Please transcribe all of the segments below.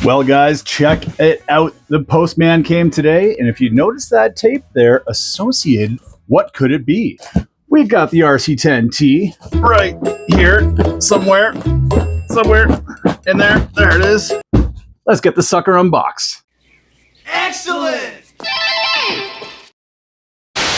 Well, guys, check it out. The postman came today, and if you notice that tape there, Associated, what could it be? We've got the RC10T right here, somewhere in there. There it is. Let's get the sucker unboxed. Excellent!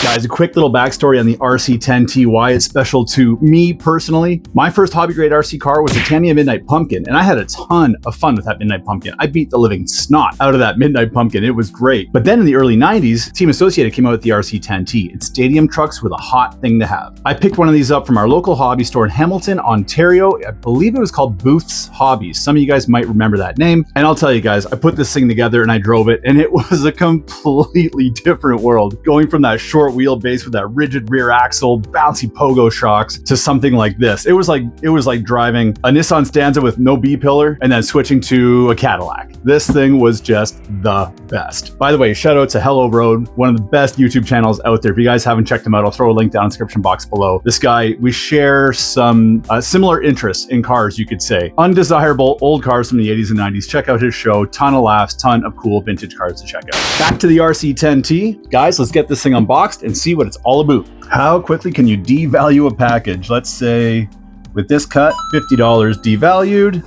Guys, a quick little backstory on the RC10T, why it's special to me personally. My first hobby grade RC car was the Tamiya Midnight Pumpkin, and I had a ton of fun with that Midnight Pumpkin. I beat the living snot out of that Midnight Pumpkin. It was great. But then in the early 90s, Team Associated came out with the RC10T. It's stadium trucks with a hot thing to have. I picked one of these up from our local hobby store in Hamilton, Ontario. I believe it was called Booth's Hobbies. Some of you guys might remember that name. And I'll tell you guys, I put this thing together and I drove it, and it was a completely different world. Going from that short wheelbase with that rigid rear axle, bouncy pogo shocks, to something like this. It was like driving a Nissan Stanza with no B-pillar and then switching to a Cadillac. This thing was just the best. By the way, shout out to Hello Road, one of the best YouTube channels out there. If you guys haven't checked him out, I'll throw a link down in the description box below. This guy, we share some similar interests in cars, you could say. Undesirable old cars from the 80s and 90s. Check out his show. Ton of laughs, ton of cool vintage cars to check out. Back to the RC10T. Guys, let's get this thing unboxed and see what it's all about. How quickly can you devalue a package? Let's say with this cut, $50 devalued.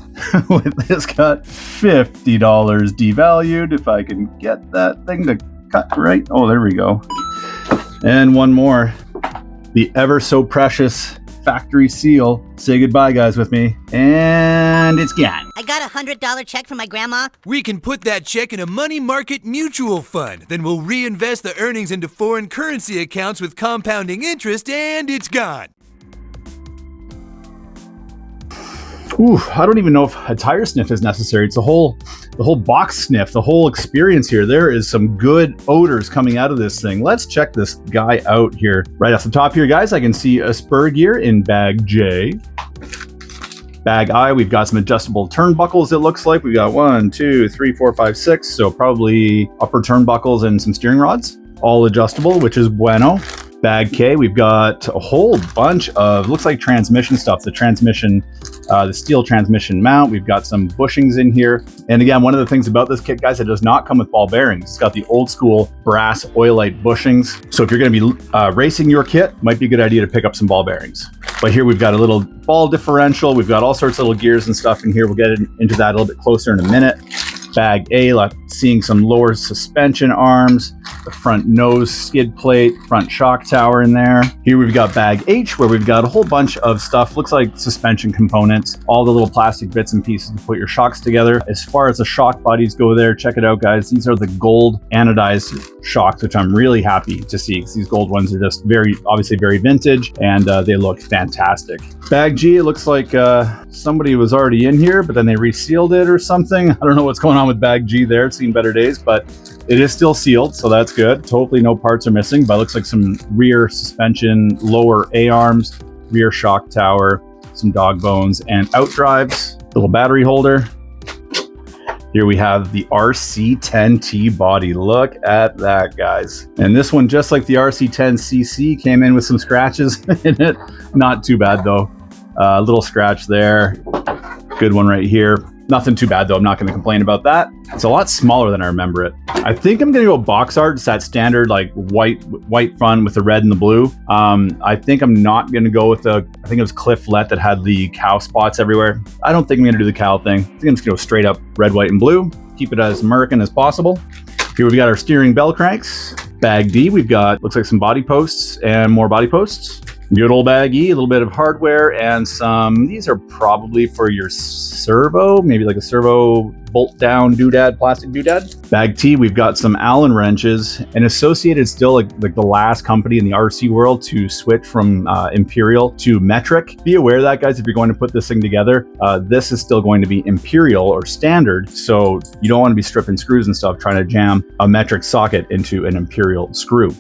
With this cut, $50 devalued. If I can get that thing to cut right. Oh, there we go. And one more. The ever so precious factory seal. Say goodbye, guys, with me. And it's gone. I got a $100 check from my grandma. We can put that check in a money market mutual fund. Then we'll reinvest the earnings into foreign currency accounts with compounding interest, and it's gone. Ooh, I don't even know if a tire sniff is necessary. It's the whole box sniff, the whole experience here. There is some good odors coming out of this thing. Let's check this guy out here. Right off the top here, guys, I can see a spur gear in bag J. Bag I, we've got some adjustable turnbuckles, it looks like. We've got 1, 2, 3, 4, 5, 6. So probably upper turnbuckles and some steering rods. All adjustable, which is bueno. Bag K, we've got a whole bunch of, looks like transmission stuff. The transmission, the steel transmission mount. We've got some bushings in here. And again, one of the things about this kit, guys, it does not come with ball bearings. It's got the old school brass oilite bushings. So if you're going to be racing your kit, might be a good idea to pick up some ball bearings. But here we've got a little ball differential. We've got all sorts of little gears and stuff in here. We'll get into that a little bit closer in a minute. Bag A, seeing some lower suspension arms, the front nose skid plate, front shock tower in there. Here we've got bag H, where we've got a whole bunch of stuff, looks like suspension components, all the little plastic bits and pieces to put your shocks together. As far as the shock bodies go there, check it out, guys. These are the gold anodized shocks, which I'm really happy to see, because these gold ones are just obviously very vintage, and they look fantastic. Bag G, it looks like somebody was already in here, but then they resealed it or something. I don't know what's going on with bag G there. It's seen better days, but it is still sealed, so that's good. Hopefully no parts are missing, but it looks like some rear suspension, lower A-arms, rear shock tower, some dog bones, and out drives. Little battery holder. Here we have the RC10T body. Look at that, guys. And this one, just like the RC10cc, came in with some scratches in it. Not too bad, though. A little scratch there. Good one right here. Nothing too bad, though. I'm not going to complain about that. It's a lot smaller than I remember it. I think I'm going to go box art. It's that standard like white front with the red and the blue. I think I'm not going to go with I think it was Cliff Lett that had the cow spots everywhere. I don't think I'm going to do the cow thing. I think I'm just going to go straight up red, white, and blue. Keep it as American as possible. Here we've got our steering bell cranks. Bag D, we've got, looks like some body posts and more body posts. Good old bag E, a little bit of hardware and some, these are probably for your servo, maybe like a servo bolt down doodad, plastic doodad. Bag T, we've got some Allen wrenches, and Associated still like the last company in the RC world to switch from Imperial to metric. Be aware of that, guys, if you're going to put this thing together. This is still going to be Imperial or standard, so you don't want to be stripping screws and stuff trying to jam a metric socket into an Imperial screw.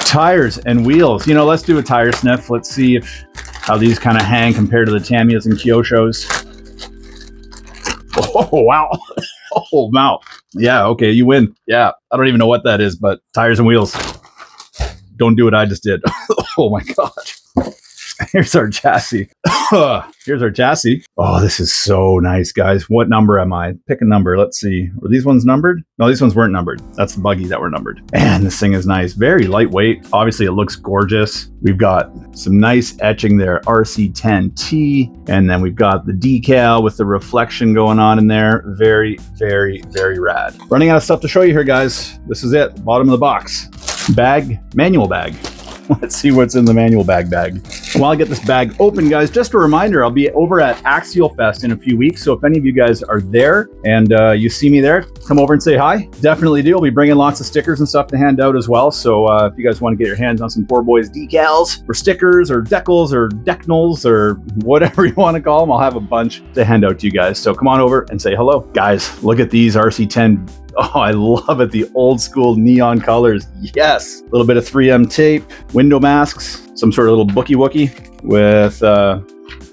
Tires and wheels. You know, let's do a tire sniff. Let's see how these kind of hang compared to the Tamiyas and Kyoshos. Oh, wow. Oh, wow. Yeah, okay, you win. Yeah, I don't even know what that is, but tires and wheels. Don't do what I just did. Oh my gosh. Here's our chassis. Here's our chassis. Oh, this is so nice, guys. What number am I? Pick a number. Let's see. Were these ones numbered? No, these ones weren't numbered. That's the buggy that were numbered. Man, this thing is nice. Very lightweight. Obviously, it looks gorgeous. We've got some nice etching there. RC10T. And then we've got the decal with the reflection going on in there. Very, very, very rad. Running out of stuff to show you here, guys. This is it. Bottom of the box. Bag, manual bag. Let's see what's in the manual bag. While I get this bag open, guys, just a reminder, I'll be over at Axial Fest in a few weeks. So if any of you guys are there and you see me there, come over and say hi. Definitely do. I'll be bringing lots of stickers and stuff to hand out as well. So if you guys want to get your hands on some Poor Boys decals or stickers or decals or decknals or whatever you want to call them, I'll have a bunch to hand out to you guys. So come on over and say hello. Guys, look at these RC10. Oh, I love it. The old school neon colors. Yes. A little bit of 3M tape, window masks, some sort of little bookie wookie with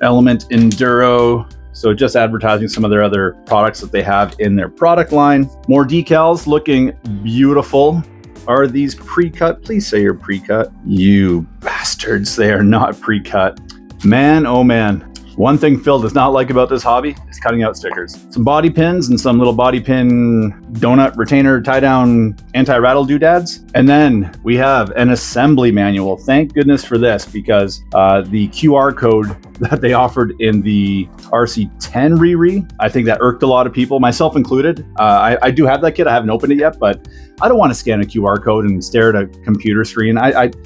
Element Enduro. So just advertising some of their other products that they have in their product line. More decals looking beautiful. Are these pre-cut? Please say you're pre-cut. You bastards, they are not pre-cut. Man, oh man. One thing Phil does not like about this hobby is cutting out stickers. Some body pins and some little body pin donut retainer tie down anti-rattle doodads. And then we have an assembly manual. Thank goodness for this, because the QR code that they offered in the RC10 Riri, I think that irked a lot of people, myself included. I do have that kit. I haven't opened it yet, but I don't want to scan a QR code and stare at a computer screen.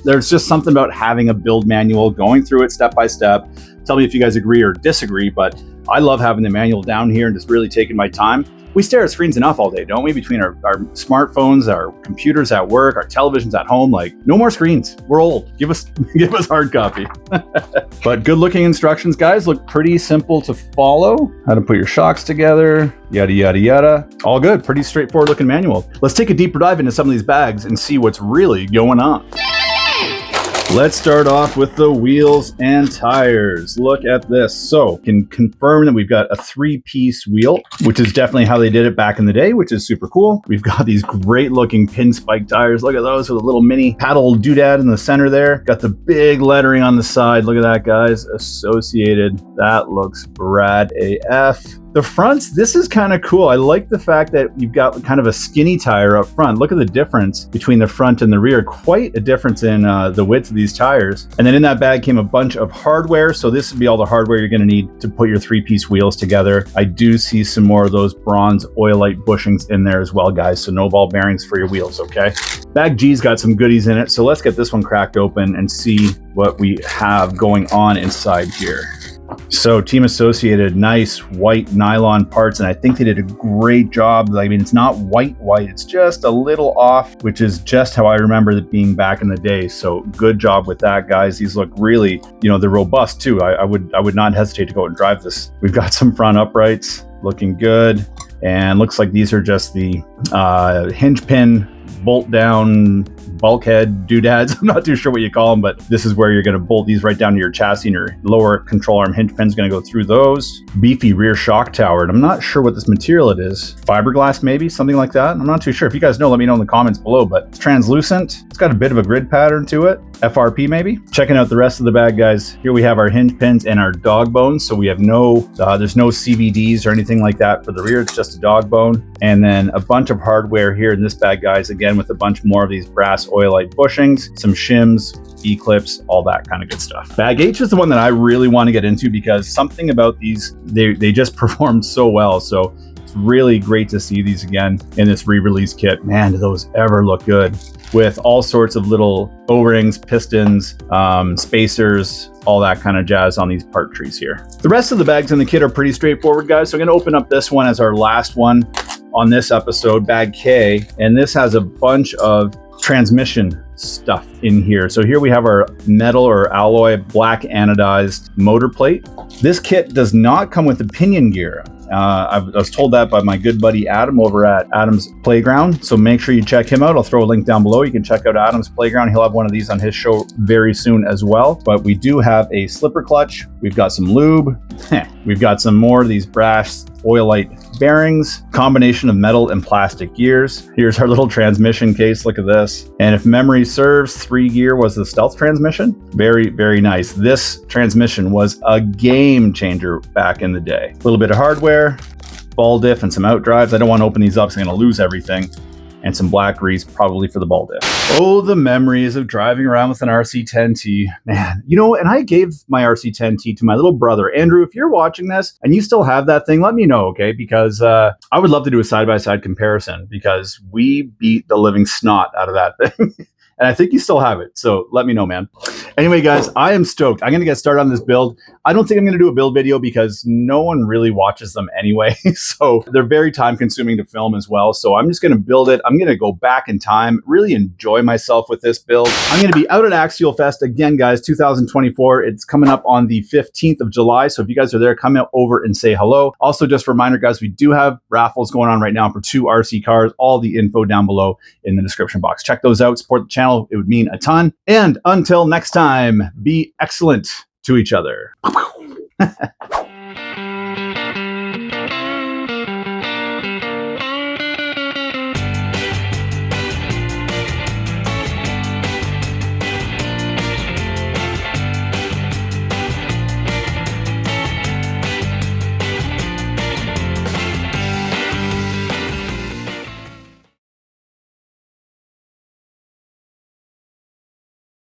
There's just something about having a build manual, going through it step by step. Tell me if you guys agree or disagree, but I love having the manual down here and just really taking my time. We stare at screens enough all day, don't we? Between our smartphones, our computers at work, our televisions at home, like no more screens. We're old. Give us hard copy. But good looking instructions, guys. Look pretty simple to follow. How to put your shocks together, yada, yada, yada. All good. Pretty straightforward looking manual. Let's take a deeper dive into some of these bags and see what's really going on. Let's start off with the wheels and tires. Look at this. So can confirm that we've got a 3-piece wheel, which is definitely how they did it back in the day, which is super cool. We've got these great looking pin spike tires. Look at those with a little mini paddle doodad in the center there. Got the big lettering on the side. Look at that, guys. Associated. That looks rad AF. The fronts, this is kind of cool. I like the fact that you've got kind of a skinny tire up front. Look at the difference between the front and the rear. Quite a difference in the width of these tires. And then in that bag came a bunch of hardware. So this would be all the hardware you're going to need to put your 3-piece wheels together. I do see some more of those bronze oilite bushings in there as well, guys. So no ball bearings for your wheels, okay? Bag G's got some goodies in it. So let's get this one cracked open and see what we have going on inside here. So Team Associated, nice white nylon parts, and I think they did a great job. I mean, it's not white, it's just a little off, which is just how I remember it being back in the day. So good job with that, guys. These look really, they're robust too. I would not hesitate to go and drive this. We've got some front uprights looking good, and looks like these are just the hinge pin bolt down bulkhead doodads. I'm not too sure what you call them, but this is where you're going to bolt these right down to your chassis, and your lower control arm hinge pin's going to go through those. Beefy rear shock tower, and I'm not sure what this material it is. Fiberglass maybe, something like that. I'm not too sure. If you guys know, let me know in the comments below, but it's translucent. It's got a bit of a grid pattern to it. FRP maybe. Checking out the rest of the bag, guys. Here we have our hinge pins and our dog bones. So we have there's no CVDs or anything like that for the rear. It's just a dog bone. And then a bunch of hardware here in this bag, guys, again, with a bunch more of these brass oilite bushings, some shims, E-clips, all that kind of good stuff. Bag H is the one that I really want to get into because something about these, they just performed so well. So it's really great to see these again in this re-release kit. Man, do those ever look good. With all sorts of little O-rings, pistons, spacers, all that kind of jazz on these part trees here. The rest of the bags in the kit are pretty straightforward, guys. So I'm going to open up this one as our last one on this episode, bag K. And this has a bunch of transmission stuff in here. So here we have our metal or alloy black anodized motor plate. This kit does not come with the pinion gear. I was told that by my good buddy Adam over at Adam's Playground. So make sure you check him out. I'll throw a link down below. You can check out Adam's Playground. He'll have one of these on his show very soon as well. But we do have a slipper clutch. We've got some lube. We've got some more of these brass Oilite bearings, combination of metal and plastic gears. Here's our little transmission case. Look at this. And if memory serves, 3-gear was the stealth transmission. Very, very nice. This transmission was a game changer back in the day. A little bit of hardware, ball diff, and some out drives. I don't want to open these up, so I'm going to lose everything. And some black grease, probably for the ball diff. Oh, the memories of driving around with an RC10T. Man, you know, and I gave my RC10T to my little brother. Andrew, if you're watching this and you still have that thing, let me know, okay? Because I would love to do a side-by-side comparison because we beat the living snot out of that thing. And I think you still have it. So let me know, man. Anyway, guys, I am stoked. I'm going to get started on this build. I don't think I'm going to do a build video because no one really watches them anyway. So they're very time consuming to film as well. So I'm just going to build it. I'm going to go back in time, really enjoy myself with this build. I'm going to be out at Axial Fest again, guys, 2024. It's coming up on the 15th of July. So if you guys are there, come over and say hello. Also, just a reminder, guys, we do have raffles going on right now for 2 RC cars. All the info down below in the description box. Check those out. Support the channel. It would mean a ton. And until next time, be excellent to each other.